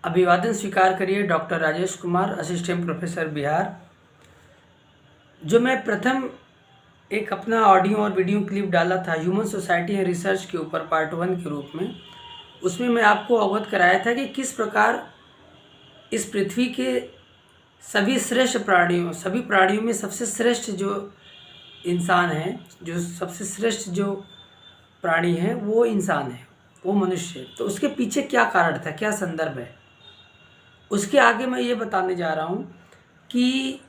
अभिवादन स्वीकार करिए। Doctor Rajesh Kumar, assistant professor Bihar. जो मैं प्रथम एक अपना ऑडियो और वीडियो क्लिप डाला था ह्यूमन सोसाइटी एंड रिसर्च के ऊपर पार्ट 1 के रूप में, उसमें मैं आपको अवगत कराया था कि किस प्रकार इस पृथ्वी के सभी प्राणियों में सबसे श्रेष्ठ जो इंसान है, जो सबसे श्रेष्ठ जो प्राणी है वो इंसान है, वो मनुष्य है। तो उसके पीछे क्या कारण था, क्या संदर्भ है, उसके आगे मैं ये बताने जा रहा हूँ कि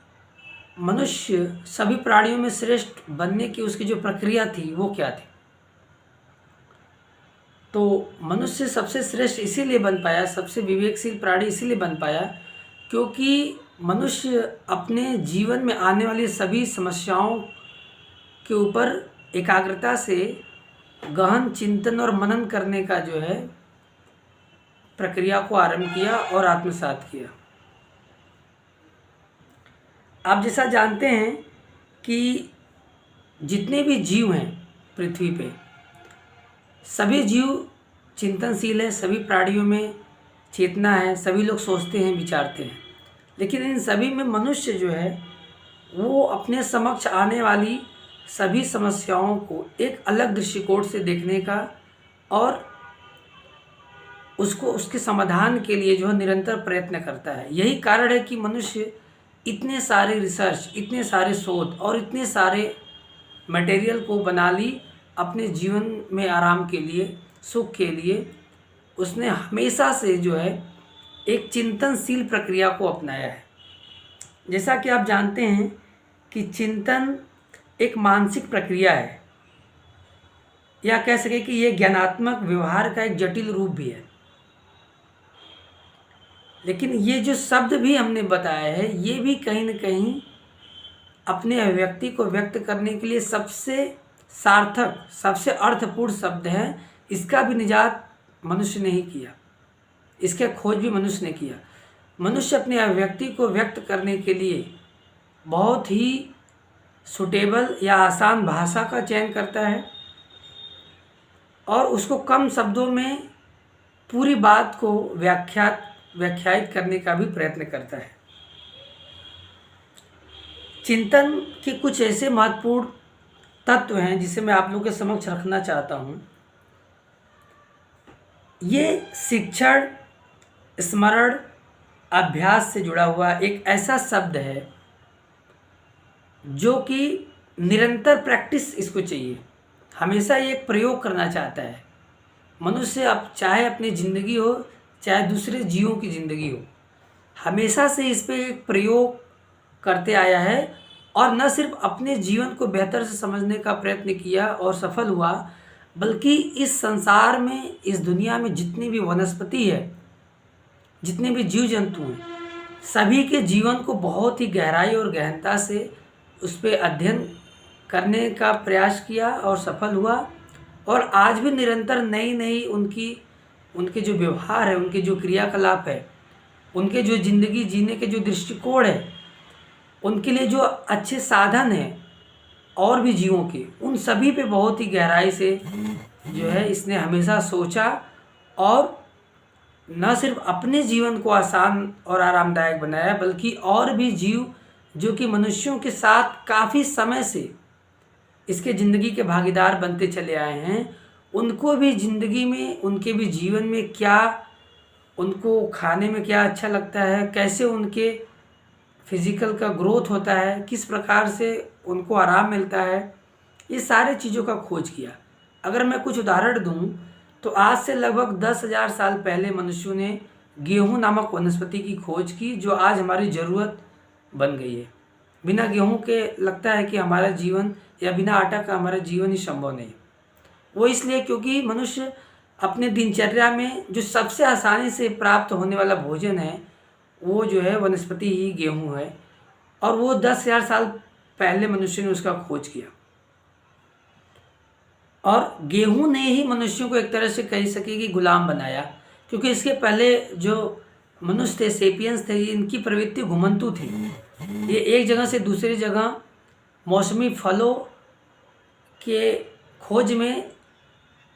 मनुष्य सभी प्राणियों में श्रेष्ठ बनने की उसकी जो प्रक्रिया थी वो क्या थी। तो मनुष्य सबसे श्रेष्ठ इसीलिए बन पाया, सबसे विवेकशील प्राणी इसीलिए बन पाया क्योंकि मनुष्य अपने जीवन में आने वाली सभी समस्याओं के ऊपर एकाग्रता से गहन चिंतन और मनन करने का जो है प्रक्रिया को आरंभ किया और आत्मसात किया। आप जैसा जानते हैं कि जितने भी जीव हैं पृथ्वी पे, सभी जीव चिंतनशील हैं, सभी प्राणियों में चेतना है, सभी लोग सोचते हैं, विचारते हैं। लेकिन इन सभी में मनुष्य जो है वो अपने समक्ष आने वाली सभी समस्याओं को एक अलग दृष्टिकोण से देखने का और उसको उसके समाधान के लिए जो है निरंतर प्रयत्न करता है। यही कारण है कि मनुष्य इतने सारे रिसर्च, इतने सारे शोध और इतने सारे मटेरियल को बना ली अपने जीवन में आराम के लिए, सुख के लिए। उसने हमेशा से जो है एक चिंतनशील प्रक्रिया को अपनाया है। जैसा कि आप जानते हैं कि चिंतन एक मानसिक प्रक्रिया है, या कह सके कि ये ज्ञानात्मक व्यवहार का एक जटिल रूप भी है। लेकिन ये जो शब्द भी हमने बताया है ये भी कहीं न कहीं अपने अभिव्यक्ति को व्यक्त करने के लिए सबसे सार्थक, सबसे अर्थपूर्ण शब्द है। इसका भी निजात मनुष्य ने ही किया, इसके खोज भी मनुष्य ने किया। मनुष्य अपने अभिव्यक्ति को व्यक्त करने के लिए बहुत ही सुटेबल या आसान भाषा का चयन करता है और उसको कम शब्दों में पूरी बात को व्याख्यायित करने का भी प्रयत्न करता है। चिंतन के कुछ ऐसे महत्वपूर्ण तत्व हैं जिसे मैं आप लोगों के समक्ष रखना चाहता हूँ। ये शिक्षण, स्मरण, अभ्यास से जुड़ा हुआ एक ऐसा शब्द है जो कि निरंतर प्रैक्टिस इसको चाहिए। हमेशा ये एक प्रयोग करना चाहता है मनुष्य, अब चाहे अपनी ज़िंदगी हो चाहे दूसरे जीवों की ज़िंदगी हो, हमेशा से इस पे एक प्रयोग करते आया है और न सिर्फ अपने जीवन को बेहतर से समझने का प्रयत्न किया और सफल हुआ, बल्कि इस संसार में, इस दुनिया में जितनी भी वनस्पति है, जितने भी जीव जंतु हैं, सभी के जीवन को बहुत ही गहराई और गहनता से उस पर अध्ययन करने का प्रयास किया और सफल हुआ। और आज भी निरंतर नई नई उनके जो व्यवहार है, उनके जो क्रियाकलाप है, उनके जो ज़िंदगी जीने के जो दृष्टिकोण है, उनके लिए जो अच्छे साधन हैं और भी जीवों के, उन सभी पे बहुत ही गहराई से जो है इसने हमेशा सोचा और न सिर्फ अपने जीवन को आसान और आरामदायक बनाया, बल्कि और भी जीव जो कि मनुष्यों के साथ काफ़ी समय से इसके ज़िंदगी के भागीदार बनते चले आए हैं, उनको भी ज़िंदगी में, उनके भी जीवन में क्या, उनको खाने में क्या अच्छा लगता है, कैसे उनके फिज़िकल का ग्रोथ होता है, किस प्रकार से उनको आराम मिलता है, ये सारे चीज़ों का खोज किया। अगर मैं कुछ उदाहरण दूं तो आज से लगभग 10,000 साल पहले मनुष्यों ने गेहूं नामक वनस्पति की खोज की, जो आज हमारी ज़रूरत बन गई है। बिना गेहूं के लगता है कि हमारा जीवन, या बिना आटा का हमारा जीवन ही संभव नहीं। वो इसलिए क्योंकि मनुष्य अपने दिनचर्या में जो सबसे आसानी से प्राप्त होने वाला भोजन है वो जो है वनस्पति ही गेहूं है, और वो 10,000 साल पहले मनुष्य ने उसका खोज किया। और गेहूं ने ही मनुष्यों को एक तरह से कह सके कि गुलाम बनाया, क्योंकि इसके पहले जो मनुष्य थे, सेपियंस थे, इनकी प्रवृत्ति घुमंतु थी। ये एक जगह से दूसरी जगह मौसमी फलों के खोज में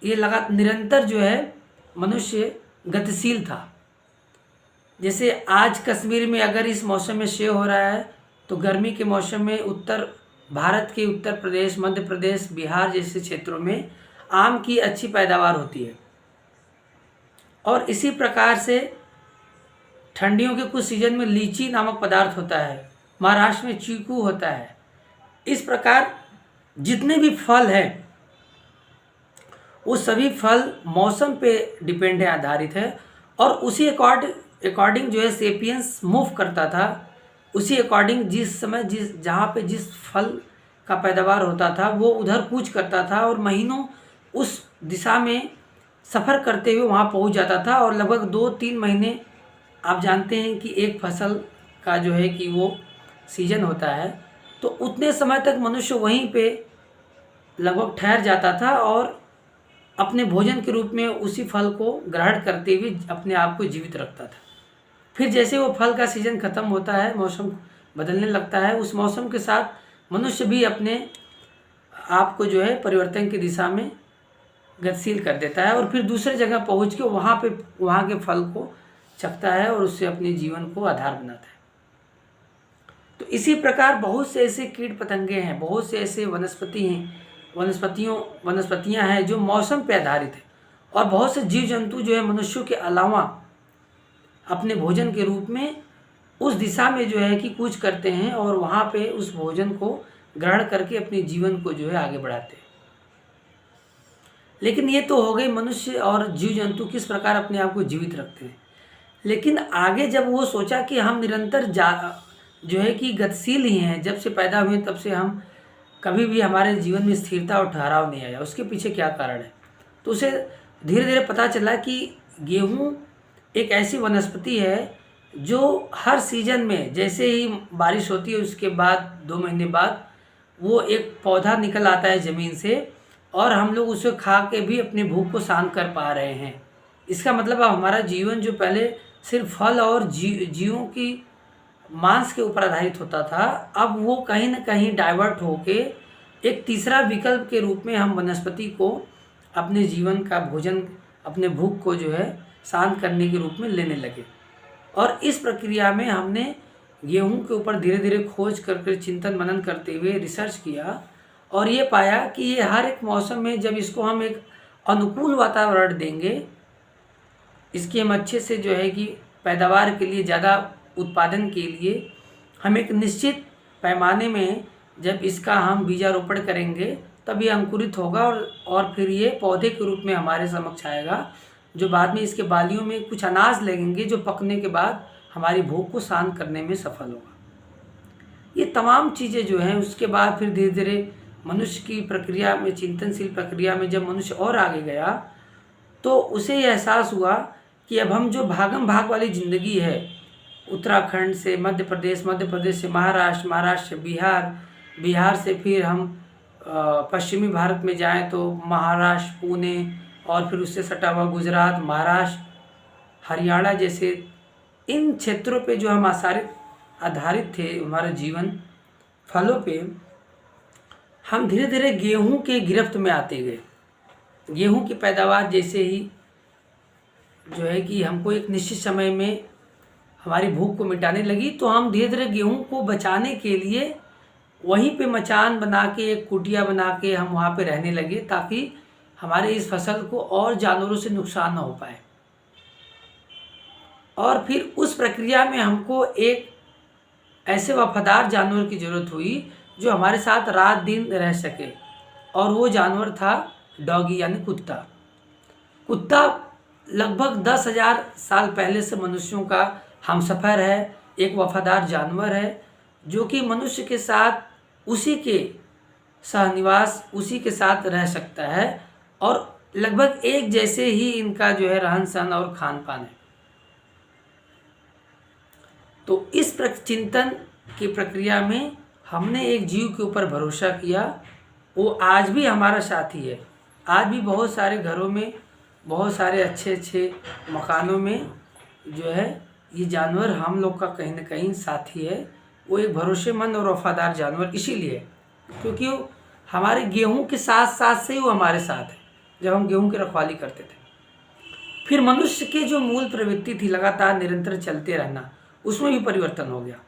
ये निरंतर जो है मनुष्य गतिशील था। जैसे आज कश्मीर में अगर इस मौसम में सेब हो रहा है, तो गर्मी के मौसम में उत्तर भारत के उत्तर प्रदेश, मध्य प्रदेश, बिहार जैसे क्षेत्रों में आम की अच्छी पैदावार होती है। और इसी प्रकार से ठंडियों के कुछ सीजन में लीची नामक पदार्थ होता है, महाराष्ट्र में चीकू होता है। इस प्रकार जितने भी फल हैं वो सभी फल मौसम पे डिपेंड है, आधारित है। और उसी अकॉर्डिंग जो है सेपियंस मूव करता था, उसी अकॉर्डिंग जिस समय जहाँ पे जिस फल का पैदावार होता था वो उधर कूच करता था और महीनों उस दिशा में सफ़र करते हुए वहाँ पहुँच जाता था। और लगभग 2-3 महीने आप जानते हैं कि एक फसल का जो है कि वो सीजन होता है, तो उतने समय तक मनुष्य वहीं पे लगभग ठहर जाता था और अपने भोजन के रूप में उसी फल को ग्रहण करते हुए अपने आप को जीवित रखता था। फिर जैसे वो फल का सीजन ख़त्म होता है, मौसम बदलने लगता है, उस मौसम के साथ मनुष्य भी अपने आप को जो है परिवर्तन की दिशा में गतिशील कर देता है और फिर दूसरे जगह पहुंच के वहाँ के फल को चखता है और उससे अपने जीवन को आधार बनाता है। तो इसी प्रकार बहुत से ऐसे कीट पतंगे हैं, बहुत से ऐसे वनस्पतियाँ हैं जो मौसम पे आधारित है। और बहुत से जीव जंतु जो है मनुष्यों के अलावा अपने भोजन के रूप में उस दिशा में जो है कि कूच करते हैं और वहाँ पे उस भोजन को ग्रहण करके अपने जीवन को जो है आगे बढ़ाते हैं। लेकिन ये तो हो गई मनुष्य और जीव जंतु किस प्रकार अपने आप को जीवित रखते हैं। लेकिन आगे जब वो सोचा कि हम निरंतर जो है कि गतिशील ही हैं, जब से पैदा हुए तब से हम कभी भी हमारे जीवन में स्थिरता और ठहराव नहीं आया, उसके पीछे क्या कारण है। तो उसे धीरे धीरे पता चला कि गेहूँ एक ऐसी वनस्पति है जो हर सीजन में जैसे ही बारिश होती है उसके बाद 2 महीने बाद वो एक पौधा निकल आता है ज़मीन से और हम लोग उसे खा के भी अपने भूख को शांत कर पा रहे हैं। इसका मतलब अब हमारा जीवन जो पहले सिर्फ फल और जीवों की मांस के ऊपर आधारित होता था, अब वो कहीं ना कहीं डाइवर्ट होके एक तीसरा विकल्प के रूप में हम वनस्पति को अपने जीवन का भोजन, अपने भूख को जो है शांत करने के रूप में लेने लगे। और इस प्रक्रिया में हमने गेहूं के ऊपर धीरे धीरे खोज करके चिंतन मनन करते हुए रिसर्च किया और ये पाया कि ये हर एक मौसम में जब इसको हम एक अनुकूल वातावरण देंगे, इसकी हम अच्छे से जो है कि पैदावार के लिए, ज़्यादा उत्पादन के लिए हम एक निश्चित पैमाने में जब इसका हम बीजारोपण करेंगे तब ये अंकुरित होगा और फिर ये पौधे के रूप में हमारे समक्ष आएगा, जो बाद में इसके बालियों में कुछ अनाज लगेंगे जो पकने के बाद हमारी भूख को शांत करने में सफल होगा। ये तमाम चीज़ें जो हैं उसके बाद फिर धीरे धीरे मनुष्य की प्रक्रिया में, चिंतनशील प्रक्रिया में जब मनुष्य और आगे गया तो उसे ये एहसास हुआ कि अब हम जो भागम भाग वाली ज़िंदगी है, उत्तराखंड से मध्य प्रदेश, मध्य प्रदेश से महाराष्ट्र, महाराष्ट्र से बिहार, बिहार से फिर हम पश्चिमी भारत में जाएं तो महाराष्ट्र, पुणे और फिर उससे सटा हुआ गुजरात, महाराष्ट्र, हरियाणा जैसे इन क्षेत्रों पे जो हम आधारित थे हमारा जीवन फलों पे, हम धीरे धीरे गेहूं के गिरफ्त में आते गए। गेहूं की पैदावार जैसे ही जो है कि हमको एक निश्चित समय में हमारी भूख को मिटाने लगी तो हम धीरे धीरे गेहूं को बचाने के लिए वहीं पे मचान बना के, एक कुटिया बना के हम वहाँ पे रहने लगे ताकि हमारे इस फसल को और जानवरों से नुकसान ना हो पाए। और फिर उस प्रक्रिया में हमको एक ऐसे वफादार जानवर की ज़रूरत हुई जो हमारे साथ रात दिन रह सके, और वो जानवर था डॉगी यानी कुत्ता। कुत्ता लगभग 10,000 साल पहले से मनुष्यों का हमसफ़र है, एक वफादार जानवर है जो कि मनुष्य के साथ उसी के सहनिवास, उसी के साथ रह सकता है और लगभग एक जैसे ही इनका जो है रहन सहन और खान पान है। तो इस चिंतन की प्रक्रिया में हमने एक जीव के ऊपर भरोसा किया, वो आज भी हमारा साथी है। आज भी बहुत सारे घरों में, बहुत सारे अच्छे अच्छे मकानों में जो है ये जानवर हम लोग का कहीं ना कहीं साथी है। वो एक भरोसेमंद और वफादार जानवर इसीलिए क्योंकि वो हमारे गेहूं के साथ साथ से ही वो हमारे साथ है जब हम गेहूं की रखवाली करते थे। फिर मनुष्य के जो मूल प्रवृत्ति थी लगातार निरंतर चलते रहना, उसमें भी परिवर्तन हो गया।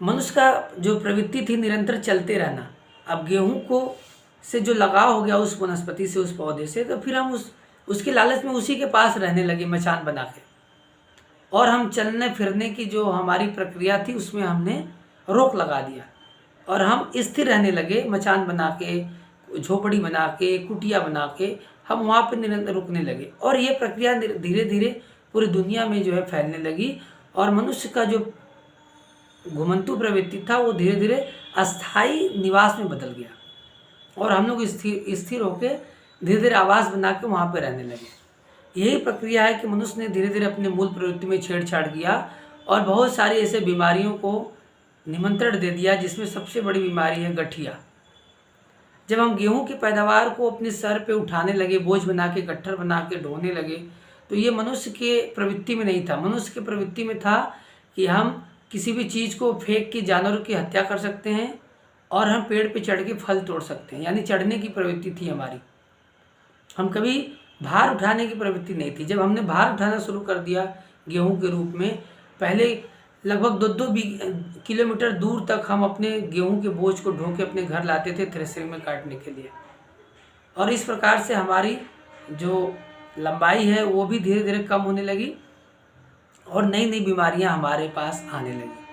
मनुष्य का जो प्रवृत्ति थी निरंतर चलते रहना, अब गेहूं को से जो लगाव हो गया उस वनस्पति से, उस पौधे से, तो फिर हम उसके लालच में उसी के पास रहने लगे मचान बना के, और हम चलने फिरने की जो हमारी प्रक्रिया थी उसमें हमने रोक लगा दिया, और हम स्थिर रहने लगे मचान बना के, झोपड़ी बना के, कुटिया बना के हम वहाँ पर निरंतर रुकने लगे। और ये प्रक्रिया धीरे धीरे पूरी दुनिया में जो है फैलने लगी, और मनुष्य का जो घुमंतु प्रवृत्ति था वो धीरे धीरे अस्थाई निवास में बदल गया, और हम लोग स्थिर होकर धीरे धीरे आवास बना के वहाँ पर रहने लगे। यही प्रक्रिया है कि मनुष्य ने धीरे धीरे अपने मूल प्रवृत्ति में छेड़छाड़ किया और बहुत सारी ऐसे बीमारियों को निमंत्रण दे दिया, जिसमें सबसे बड़ी बीमारी है गठिया। जब हम गेहूं की पैदावार को अपने सर पे उठाने लगे, बोझ बना के, गट्ठर बना के ढोने लगे, तो ये मनुष्य के प्रवृत्ति में नहीं था। मनुष्य के प्रवृत्ति में था कि हम किसी भी चीज़ को फेंक के जानवरों की हत्या कर सकते हैं, और हम पेड़ पे चढ़ के फल तोड़ सकते हैं, यानी चढ़ने की प्रवृत्ति थी हमारी। हम कभी भार उठाने की प्रवृत्ति नहीं थी। जब हमने भार उठाना शुरू कर दिया गेहूं के रूप में, पहले लगभग 2-2 किलोमीटर दूर तक हम अपने गेहूं के बोझ को ढो के अपने घर लाते थे थ्रेशरिंग में काटने के लिए, और इस प्रकार से हमारी जो लंबाई है वो भी धीरे धीरे कम होने लगी, और नई नई बीमारियां हमारे पास आने लगी।